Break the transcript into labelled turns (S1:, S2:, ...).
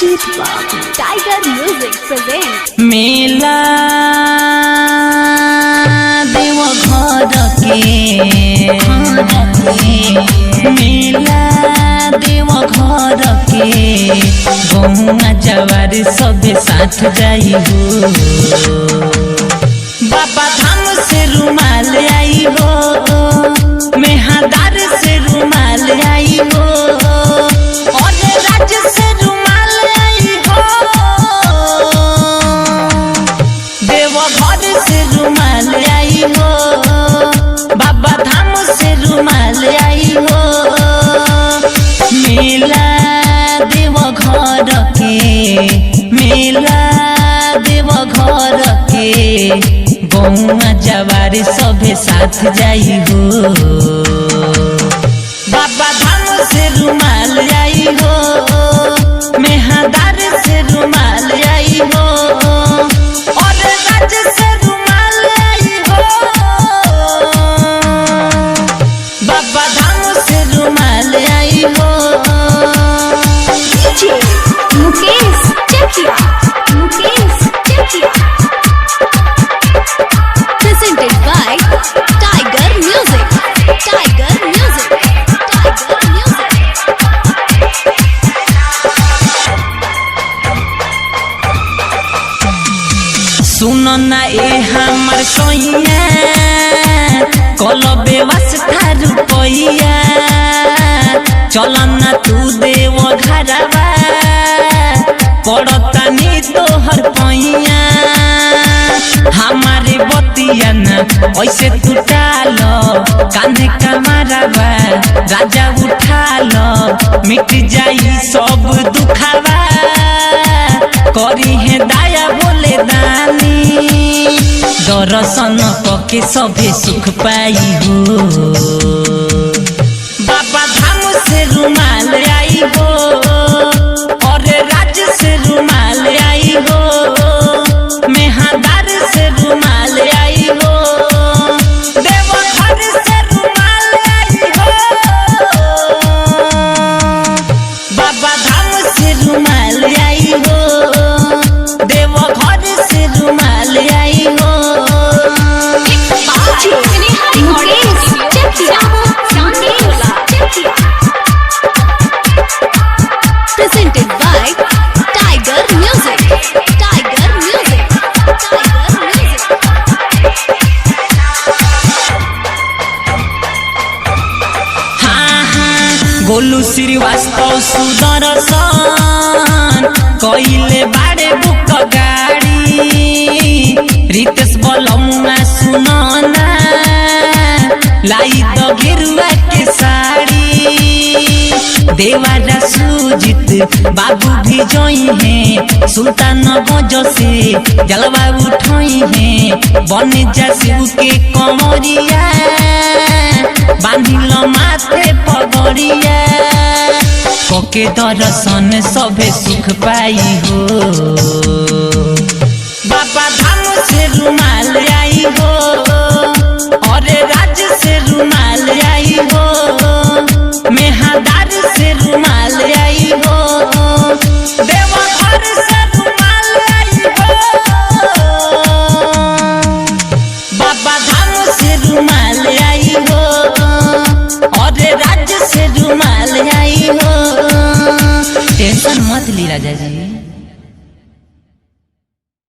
S1: जीत बाबू tiger music present
S2: मेला देव घर के मेला देव घर के गहुआ जवार सब साथ जाई हो बाबा धाम से रुमाल आई हो मेहदार से रुमाल आई हो और राज्य से रुमाल आई हो देवघर से रुमाल आई हो बाबा धाम से रुमाल आई हो मेला देवघर के मेला देवघर के गौआ जवार सभे साथ जाई हो बाबा धाम से रुमाल आई हो मेहदार से रुमाल आई हो और राज्य से रुमाल आई हो बाबा धाम से रुमाल आई हो
S1: Mukesh Chakiya presented by Tiger Music Tiger Music Tiger Music
S2: सुनो ना ए हमर सोइया कल व्यवस्था रुपैया चल ना तू देव घरवा पड़तानी तोहर पैया हमारे बतिया ना ऐसे टूटाल कान्हे कमारवा राजा उठाल मिट जाई सब दुखावा करी है दाया बोले दानी दर्शन पके सभे सुख पाई हो बाबा धाम से रुमाल आई हो और राज्य से रुमाल आई हो मेहदार से रुमाल आई हो देवघर से रुमाल आई हो बाबा धाम से रुमाल आई हो देवघर से रुमाल आई हो
S1: Mukesh Chakiya presented by Tiger Music Tiger Music Tiger Music
S2: हाँ हाँ गोलू श्रीवास्तव सुदर्शन कइले बाड़े बुक गाड़ी रितेश बलमुआ सुनना लाई द गेरुआ के साड़ी देवारा सुजित बाबू भी जोई है सुल्तान गंज से जलवा उठोई है बन जा शिव के कमरिया बांधिल माथे पगड़िया कोके दर्शन सभे सुख पाई हो बाबा धाम से रुमाल आई हो और राज्य से रुमाल आई हो मेहदार से रुमाल आई हो देवघर से रुमाल आई हो बाबा धाम से रुमाल आई हो और राज्य से रुमाल आई हो टेंशन मत ली राजा जी।